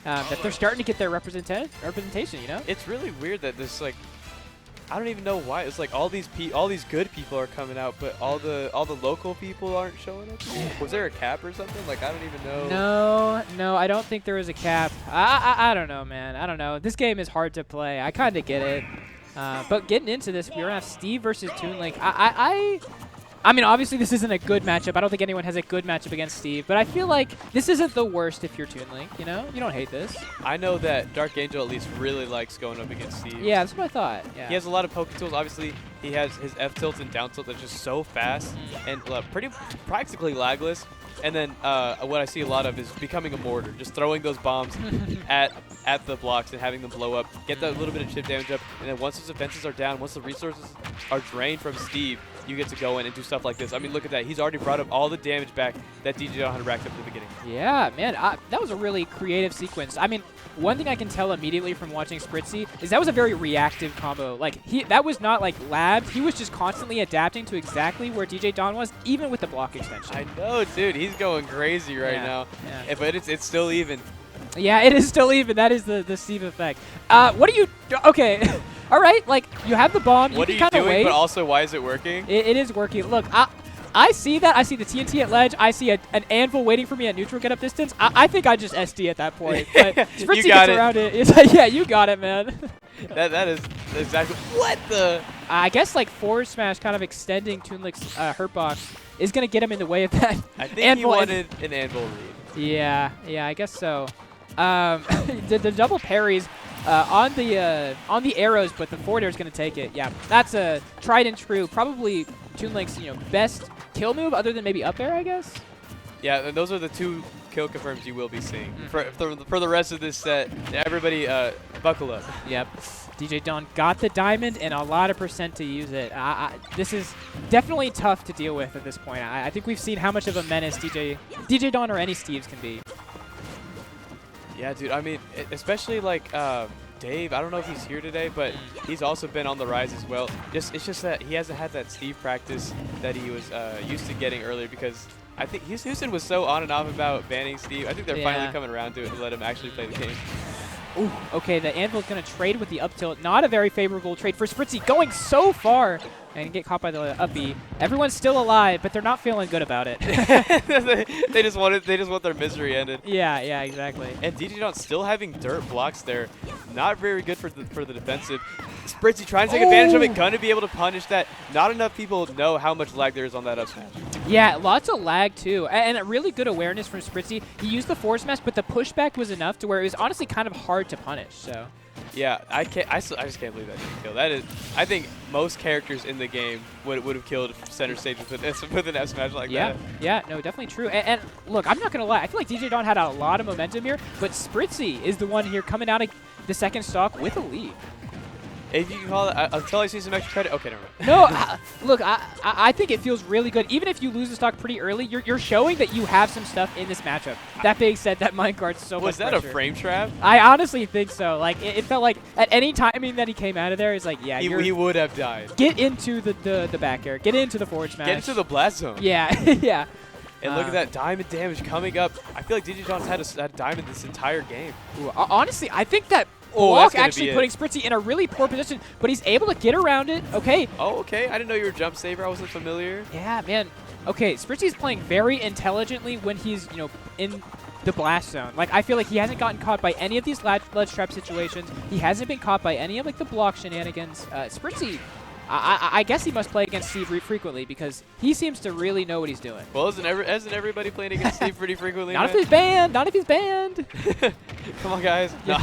that they're starting to get their representation, you know? It's really weird that this, like, I don't even know why. It's like all these good people are coming out, but all the local people aren't showing up. Was there a cap or something? Like, I don't even know. No, I don't think there is a cap. I don't know, man. I don't know. This game is hard to play. I kind of get it. But getting into this, we're going to have Steve versus Toon Link. I mean, obviously, this isn't a good matchup. I don't think anyone has a good matchup against Steve. But I feel like this isn't the worst if you're Toon Link, you know? You don't hate this. I know that Dark Angel at least really likes going up against Steve. Yeah, that's what I thought. Yeah. He has a lot of poke tools. Obviously, he has his F tilt and down tilt that's just so fast and practically lagless. And then what I see a lot of is becoming a mortar, just throwing those bombs at the blocks and having them blow up, get that little bit of chip damage up, and then once those defenses are down, once the resources are drained from Steve, you get to go in and do stuff like this. I mean, look at that. He's already brought up all the damage back that DJDon had racked up at the beginning. Yeah, man, that was a really creative sequence. I mean, one thing I can tell immediately from watching Spritzy is that was a very reactive combo. Like, that was not like labbed. He was just constantly adapting to exactly where DJDon was, even with the block extension. I know, dude. He's going crazy right now. Yeah. But it's still even. Yeah, it is still even. That is the Steve effect. What do you... Okay. All right. Like, you have the bomb. What are you doing, wait. But also, why is it working? It is working. Look, I see that. I see the TNT at ledge. I see an anvil waiting for me at neutral get up distance. I think I just SD at that point. But Spritzy gets around it. It's like, yeah, you got it, man. that is exactly... What the... I guess, like, forward smash kind of extending Toon Link's hurt box is going to get him in the way of that. I think he wanted an anvil read. Yeah, I guess so. The double parries on the arrows, but the forward air is going to take it. Yeah, that's a tried and true, probably Toon Link's best kill move, other than maybe up air, I guess. Yeah, and those are the two kill confirms you will be seeing for the rest of this set. Everybody, buckle up. Yep. DJDon got the diamond and a lot of percent to use it. This is definitely tough to deal with at this point. I think we've seen how much of a menace DJDon or any Steves can be. Yeah, dude. I mean, especially like Dave. I don't know if he's here today, but he's also been on the rise as well. It's just that he hasn't had that Steve practice that he was used to getting earlier, because I think Houston was so on and off about banning Steve. I think they're finally coming around to it and let him actually play the game. Ooh, okay, the anvil's going to trade with the up tilt. Not a very favorable trade for Spritzy, going so far and get caught by the up B. Everyone's still alive, but they're not feeling good about it. they just want their misery ended. Yeah, exactly. And DJDon still having dirt blocks there. Not very good for the defensive. Spritzy trying to take advantage of it, gonna be able to punish that. Not enough people know how much lag there is on that up smash. Yeah, lots of lag too, and a really good awareness from Spritzy. He used the forward smash, but the pushback was enough to where it was honestly kind of hard to punish. So. Yeah, I just can't believe that didn't kill. That is, I think most characters in the game would have killed center stage with an F smash like that. Yeah, no, definitely true. And look, I'm not gonna lie, I feel like DJDon had a lot of momentum here, but Spritzy is the one here coming out of the second stock with a lead. If you can call it, until I see some extra credit. Okay, never mind. No, look, I think it feels really good. Even if you lose the stock pretty early, you're showing that you have some stuff in this matchup. That being said, that minecart's so much Was that pressure. A frame trap? I honestly think so. Like, it felt like at any timing that he came out of there, it's like, yeah, he would have died. Get into the back air. Get into the forward smash. Get into the blast zone. Yeah, yeah. And look at that diamond damage coming up. I feel like DJDon's had a diamond this entire game. Ooh, honestly, I think that block actually putting Spritzy in a really poor position, but he's able to get around it. Okay. Oh, okay. I didn't know you were a jump saver. I wasn't familiar. Yeah, man. Okay, Spritzy's playing very intelligently when he's, in the blast zone. Like, I feel like he hasn't gotten caught by any of these ledge trap situations. He hasn't been caught by any of, like, the block shenanigans. Spritzy, I guess he must play against Steve frequently because he seems to really know what he's doing. Well, isn't everybody playing against Steve pretty frequently? Not if he's banned. Not if he's banned. Come on, guys. No.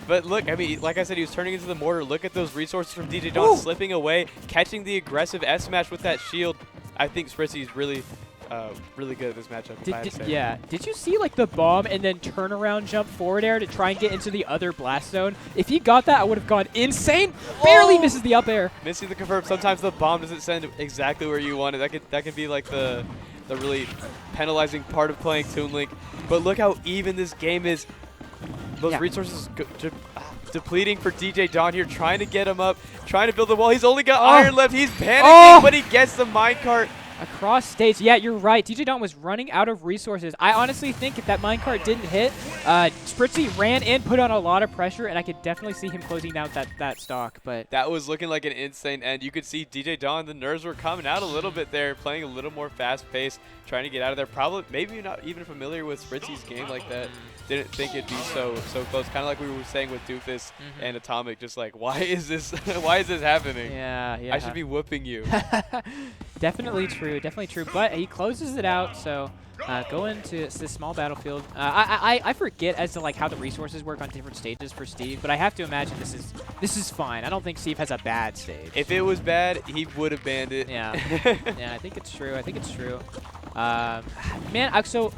But look, I mean, like I said, he was turning into the mortar. Look at those resources from DJDon slipping away, catching the aggressive S smash with that shield. I think Spritzy is really good at this matchup. Yeah. Did you see like the bomb and then turn around jump forward air to try and get into the other blast zone? If he got that, I would have gone insane. Barely misses the up air. Missing the confirm. Sometimes the bomb doesn't send exactly where you want it. That could be like the really penalizing part of playing Toon Link. But look how even this game is. Those resources depleting for DJDon here, trying to get him up, trying to build the wall. He's only got iron left. He's panicking, but he gets the minecart. Across stage. Yeah, you're right. DJDon was running out of resources. I honestly think if that minecart didn't hit, Spritzy ran in, put on a lot of pressure, and I could definitely see him closing out that stock. But that was looking like an insane end. You could see DJDon, the nerves were coming out a little bit there, playing a little more fast pace, trying to get out of there. Probably, maybe not even familiar with Spritzy's game like that. Didn't think it'd be so close. Kind of like we were saying with Doofus and Atomic, just like, why is this happening? Yeah. I should be whooping you. Definitely true. But he closes it out, so going to this small battlefield. I forget as to like how the resources work on different stages for Steve, but I have to imagine this is fine. I don't think Steve has a bad stage. If it was bad, he would have banned it. Yeah. Yeah, I think it's true. Man, so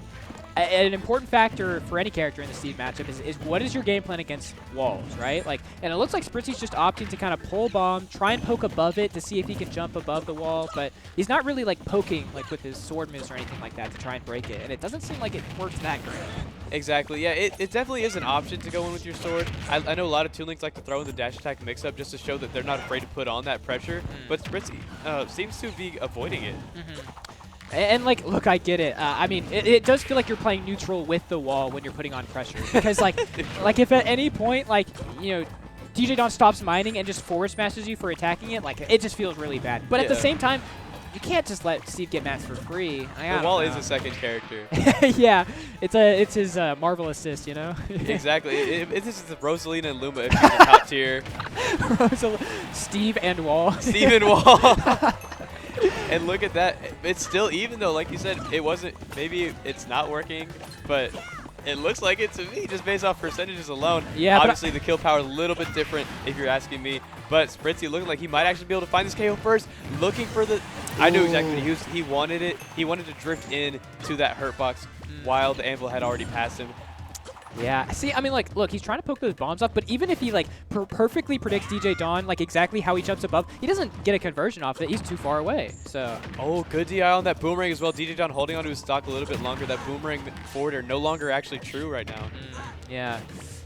an important factor for any character in the Steve matchup is what is your game plan against walls, right? Like, and it looks like Spritzy's just opting to kind of pull bomb, try and poke above it to see if he can jump above the wall, but he's not really like poking like with his sword moves or anything like that to try and break it, and it doesn't seem like it works that great. Exactly. Yeah, it definitely is an option to go in with your sword. I know a lot of Toon Links like to throw in the dash attack mix-up just to show that they're not afraid to put on that pressure, but Spritzy seems to be avoiding it. And like, look, I get it. I mean, it does feel like you're playing neutral with the wall when you're putting on pressure. Because like if at any point, like, you know, DJDon stops mining and just forward smashes you for attacking it, like, it just feels really bad. But at the same time, you can't just let Steve get mats for free. The wall is a second character. Yeah, it's his Marvel assist, you know? Exactly. This is the Rosalina and Luma if you're the top tier. Steve and Wall. Steve and Wall. And look at that. It's still even though, like you said, it wasn't, maybe it's not working, but it looks like it to me just based off percentages alone. Yeah, obviously the kill power a little bit different if you're asking me, but Spritzy looking like he might actually be able to find this KO first, looking for the, I knew exactly what he wanted it. He wanted to drift in to that hurt box while the anvil had already passed him. Yeah, see, I mean, like, look, he's trying to poke those bombs up, but even if he, like, perfectly predicts DJDon, like, exactly how he jumps above, he doesn't get a conversion off it. He's too far away, so. Oh, good DI on that boomerang as well. DJDon holding onto his stock a little bit longer. That boomerang forward are no longer actually true right now. Yeah.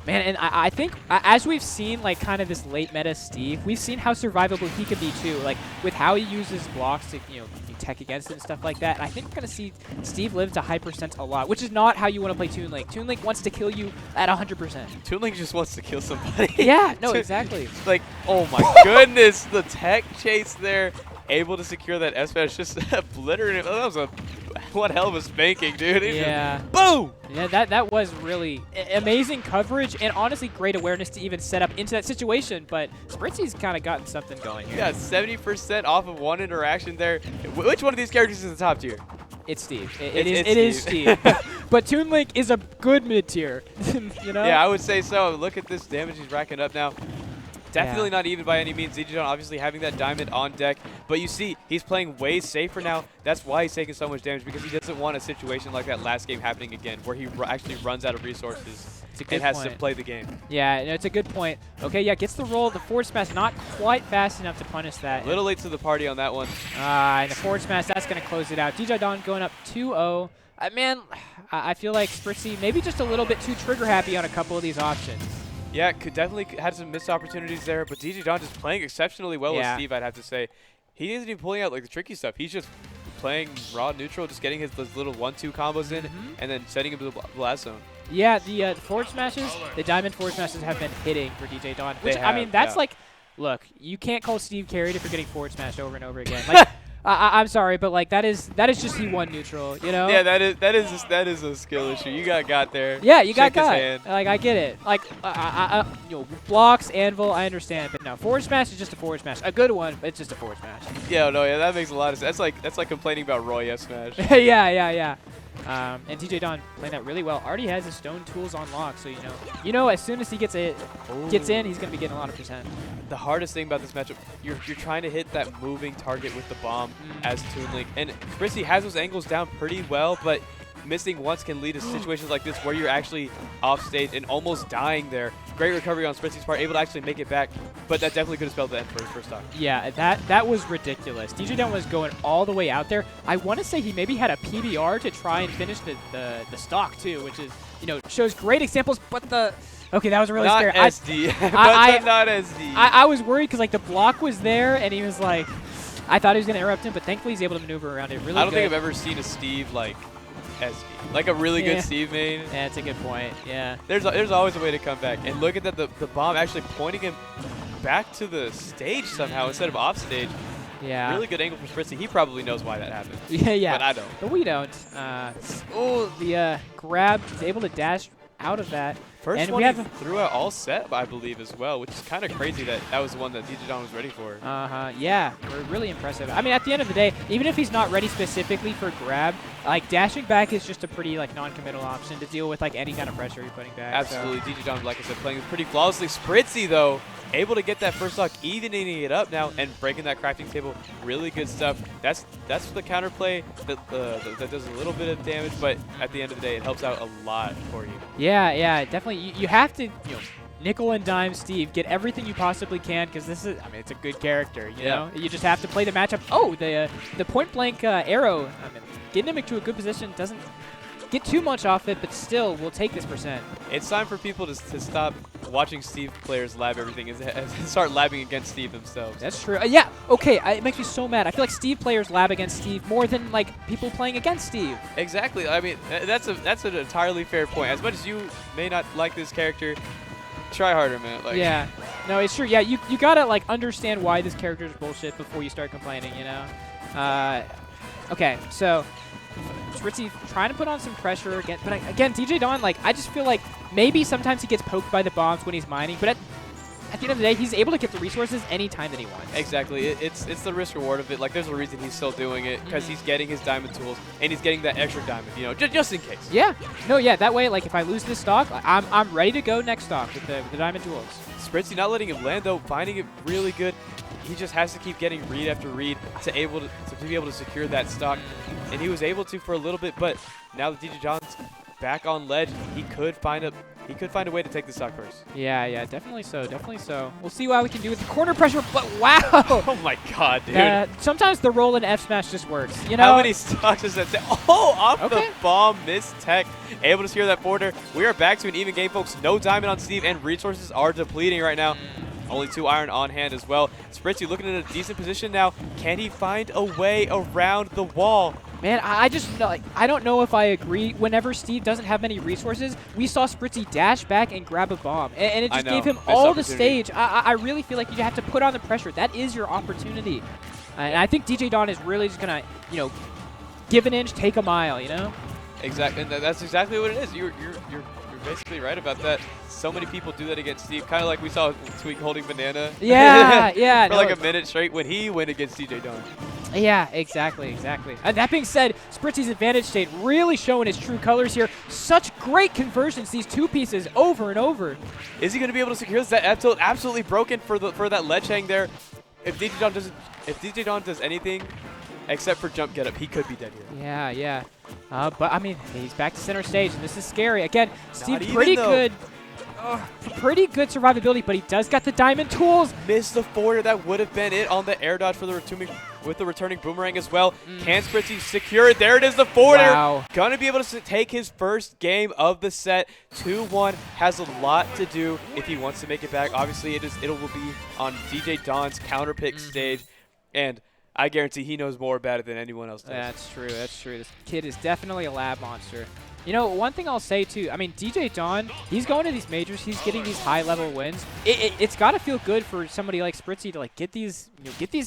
Man, and I think as we've seen, like, kind of this late meta Steve, we've seen how survivable he can be, too. Like, with how he uses blocks to, you know, tech against it and stuff like that. And I think we're going to see Steve live to high percent a lot, which is not how you want to play Toon Link. Toon Link wants to kill you at 100%. Toon Link just wants to kill somebody. Yeah, no, exactly. Like, oh my goodness, the tech chase there. Able to secure that S-Smash, just obliterating. Oh, that was one hell of a spanking, dude. Yeah. Boom! Yeah, that was really amazing coverage and honestly great awareness to even set up into that situation. But Spritzy's kind of gotten something going here. Yeah, 70% off of one interaction there. Which one of these characters is in the top tier? It's Steve. It is Steve. But Toon Link is a good mid tier. You know? Yeah, I would say so. Look at this damage he's racking up now. Definitely not even by any means. DJDon obviously having that diamond on deck, but you see he's playing way safer now. That's why he's taking so much damage, because he doesn't want a situation like that last game happening again, where he actually runs out of resources and has to play the game. Yeah, no, it's a good point. Okay, yeah, gets the roll. The forward smash not quite fast enough to punish that. A little late to the party on that one. And the forward smash, that's going to close it out. DJDon going up 2-0. Man, I feel like Spritzy maybe just a little bit too trigger happy on a couple of these options. Yeah, could definitely had some missed opportunities there, but DJDon just playing exceptionally well with Steve, I'd have to say. He isn't even pulling out like the tricky stuff. He's just playing raw neutral, just getting those little 1-2 combos in, and then setting him to the blast zone. Yeah, the forward smashes, the diamond forward smashes have been hitting for DJDon. Which, I mean, that's like, look, you can't call Steve carried if you're getting forward smashed over and over again. Like, I'm sorry, but like that is just he won neutral, you know? Yeah, that is a skill issue. You got there. Yeah, you got. Like, I get it. Like, you know, blocks, anvil, I understand, but no, forward smash is just a forward smash. A good one, but it's just a forward smash. Yeah, no, yeah, that makes a lot of sense. That's like complaining about Roy F smash. yeah. And DJDon playing that really well. Already has his stone tools on lock, so you know, as soon as he gets in, he's gonna be getting a lot of percent. The hardest thing about this matchup, you're trying to hit that moving target with the bomb as Toon Link, and Spritzy has those angles down pretty well, but missing once can lead to situations like this where you're actually off stage and almost dying there. Great recovery on Spritzy's part, able to actually make it back, but that definitely could have spelled the end for his first stock. Yeah, that was ridiculous. DJDon was going all the way out there. I want to say he maybe had a PBR to try and finish the stock too, which is, shows great examples, but okay, that was really scary. SD. Not SD. I was worried because like the block was there and he was like, I thought he was going to interrupt him, but thankfully he's able to maneuver around it really I don't good. think I've ever seen a Steve like SD. Like a really good Steve main. Yeah, that's a good point. Yeah. There's always a way to come back. And look at that, the bomb actually pointing him back to the stage somehow instead of off stage. Yeah. Really good angle for Spritzy. He probably knows why that happened. Yeah. But I don't. But we don't. Oh, the grab. He's able to dash out of that. First and one we he have threw out all set, I believe, as well, which is kind of crazy that that was the one that DJDon was ready for. Yeah, really impressive. I mean, at the end of the day, even if he's not ready specifically for grab, like dashing back is just a pretty like non-committal option to deal with like any kind of pressure you're putting back. Absolutely, so. DJDon, like I said, playing pretty flawlessly. Spritzy though, able to get that first stock, evening it up now and breaking that crafting table. Really good stuff. That's the counterplay that does a little bit of damage, but at the end of the day, it helps out a lot for you. Yeah, definitely. You have to, nickel and dime Steve, get everything you possibly can because this is, I mean, it's a good character. You know, you just have to play the matchup. Oh, the point blank arrow. I mean, getting him into a good position doesn't get too much off it, but still, we'll take this %. It's time for people to stop watching Steve players lab everything and start labbing against Steve themselves. That's true. Yeah, okay, it makes me so mad. I feel like Steve players lab against Steve more than like people playing against Steve. Exactly. I mean, that's an entirely fair point. As much as you may not like this character, try harder, man. Like, yeah. No, it's true. Yeah, you gotta like understand why this character is bullshit before you start complaining, Okay, so Spritzy trying to put on some pressure again, but again, DJDon, like, I just feel like maybe sometimes he gets poked by the bombs when he's mining, but at the end of the day, he's able to get the resources anytime that he wants. Exactly. It's the risk reward of it. Like, there's a reason he's still doing it because he's getting his diamond tools and he's getting that extra diamond, just in case. Yeah. No, yeah. That way, like, if I lose this stock, I'm ready to go next stock with the diamond tools. Spritzy not letting him land though, finding it really good. He just has to keep getting read after read to be able to secure that stock, and he was able to for a little bit. But now that DJDon's back on ledge, he could find a way to take the stock first. Yeah, definitely so. We'll see what we can do with the corner pressure. But wow! Oh my God, dude! Sometimes the roll in F smash just works. How many stocks does that? Off the bomb, miss tech, able to secure that border. We are back to an even game, folks. No diamond on Steve, and resources are depleting right now. Only 2 iron on hand as well. Spritzy looking in a decent position now. Can he find a way around the wall? Man, I just I don't know if I agree. Whenever Steve doesn't have many resources, we saw Spritzy dash back and grab a bomb, and it just gave him all the stage. I really feel like you have to put on the pressure. That is your opportunity, and I think DJDon is really just gonna give an inch, take a mile. Exactly, and that's exactly what it is. You're basically right about that. So many people do that against Steve, kind of like we saw Tweak holding banana. Yeah. For like a minute straight when he went against DJDon. Yeah, exactly. And that being said, Spritzy's advantage state really showing his true colors here. Such great conversions, these 2 pieces over and over. Is he going to be able to secure this? That F tilt absolutely broken for that ledge hang there. If DJDon does anything except for jump get up, he could be dead here. Yeah. But I mean, he's back to center stage, and this is scary. Again, Steve pretty good survivability, but he does got the diamond tools. Missed the forward. That would have been it on the air dodge for the returning boomerang as well. Can Spritzy secure it? There it is, the forwarder. Wow. Gonna be able to take his first game of the set. 2-1 has a lot to do if he wants to make it back. Obviously, it will be on DJDon's counter pick stage, and I guarantee he knows more about it than anyone else does. That's true. This kid is definitely a lab monster. One thing I'll say, too, I mean, DJDon, he's going to these majors. He's getting these high-level wins. It's got to feel good for somebody like Spritzy to, like, get these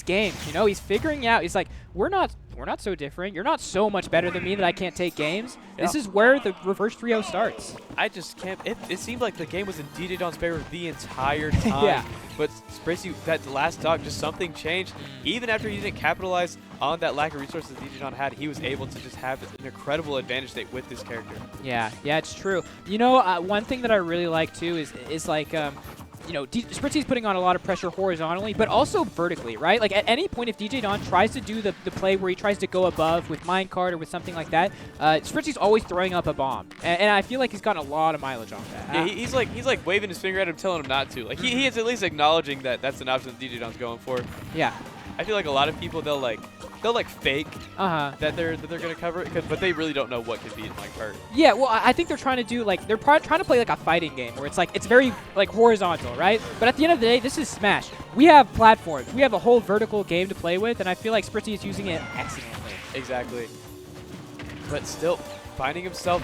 games. He's figuring out. He's like, we're not so different. You're not so much better than me that I can't take games. Yeah. This is where the reverse trio starts. I just can't. It seemed like the game was in DJDon's favor the entire time. Yeah. But Spritzy, that last stock, just something changed. Even after he didn't capitalize on that lack of resources DJDon had, he was able to just have an incredible advantage state with this character. Yeah, it's true. One thing that I really like, too, is like, Spritzy's putting on a lot of pressure horizontally, but also vertically, right? Like, at any point, if DJDon tries to do the play where he tries to go above with minecart or with something like that, Spritzy's always throwing up a bomb. And I feel like he's gotten a lot of mileage off that. Yeah, he's like waving his finger at him, telling him not to. Like, he is at least acknowledging that that's an option that DJDon's going for. Yeah. I feel like a lot of people, they'll, like, they'll like fake Uh-huh. that they're gonna cover it, but they really don't know what could beat like hurt. Yeah, well, I think they're trying to do like they're trying to play like a fighting game where it's very like horizontal, right? But at the end of the day, this is Smash. We have platforms. We have a whole vertical game to play with, and I feel like Spritzy is using it excellently. Exactly. But still finding himself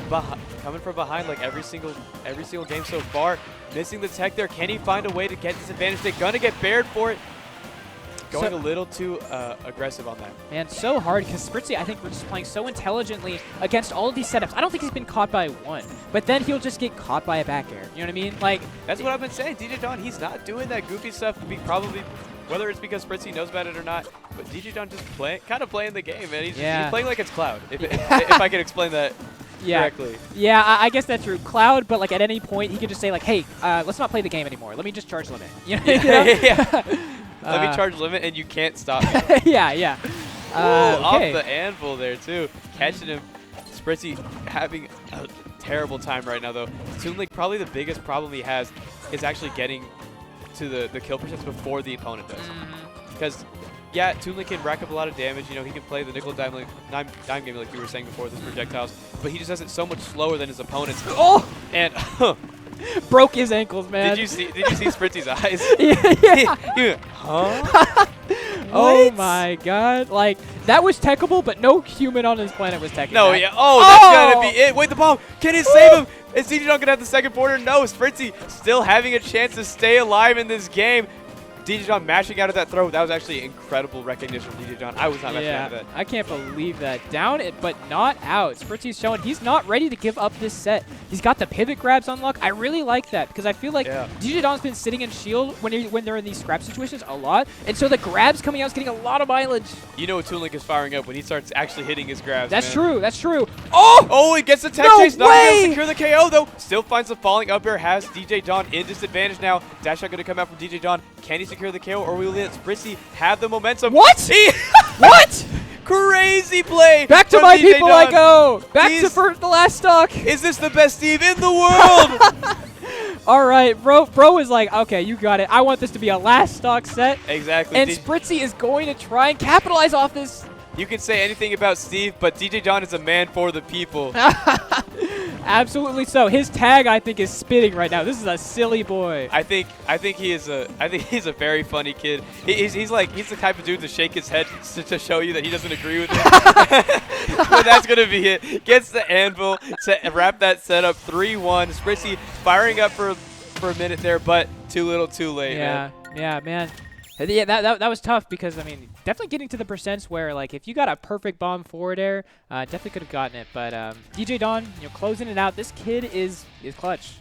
coming from behind like every single game so far, missing the tech there. Can he find a way to get this advantage? They're gonna get bared for it. Going a little too aggressive on that. Man, so hard because Spritzy, I think, we're just playing so intelligently against all of these setups. I don't think he's been caught by one, but then he'll just get caught by a back air. You know what I mean? Like that's what I've been saying. DJDon, he's not doing that goofy stuff. Probably, whether it's because Spritzy knows about it or not, but DJDon just kind of playing the game, man. He's playing like it's Cloud. If I can explain that. Correctly. Yeah, I guess that's true. Cloud, but like at any point he could just say like, hey, let's not play the game anymore. Let me just charge limit. You know? Yeah. Let me charge limit and you can't stop me. Yeah. Off the anvil there too. Catching him. Spritzy having a terrible time right now though. Toon probably the biggest problem he has is actually getting to the kill percents before the opponent does. Because yeah, Toon can rack up a lot of damage. You know, he can play the nickel dime game like you were saying before with his projectiles, but he just does it so much slower than his opponents. Oh! And broke his ankles, man. Did you see Spritzy's eyes? Yeah. Huh? Oh my god. Like, that was techable, but no human on this planet was teching No, that. yeah. Oh, that's gonna be it. Wait, the bomb. Can he save him? Is DJDon gonna have the second border? No. Spritzy still having a chance to stay alive in this game. DJDon mashing out of that throw. That was actually incredible recognition from DJDon. I was not mashing out of that. I can't believe that. Down it, but not out. Spritzy's showing he's not ready to give up this set. He's got the pivot grabs on luck. I really like that because I feel like DJDon's been sitting in shield when they're in these scrap situations a lot, and so the grabs coming out is getting a lot of mileage. You know Toon is firing up when he starts actually hitting his grabs. That's man. true. That's true. Oh, he gets the tech chase. Not way! able to secure the KO though. Still finds the falling up air. Has DJDon in disadvantage now. Dash shot going to come out from DJDon. Can he secure the KO or will he let Spritzy have the momentum? What? What? Crazy play. Back to my DJDon. people I go. Back to the last stock. Is this the best Steve in the world? All right, bro is like, okay, you got it. I want this to be a last stock set. Exactly. And Spritzy is going to try and capitalize off this. You can say anything about Steve, but DJDon is a man for the people. Absolutely so. His tag, I think, is spitting right now. This is a silly boy. I think he's a very funny kid. He's the type of dude to shake his head to show you that he doesn't agree with it. But that's gonna be it. Gets the anvil to wrap that setup 3-1. Spritzy firing up for a minute there, but too little, too late. Yeah, man. Yeah, that was tough because, I mean, definitely getting to the percents where, like, if you got a perfect bomb forward air, definitely could have gotten it. But DJDon, closing it out. This kid is clutch.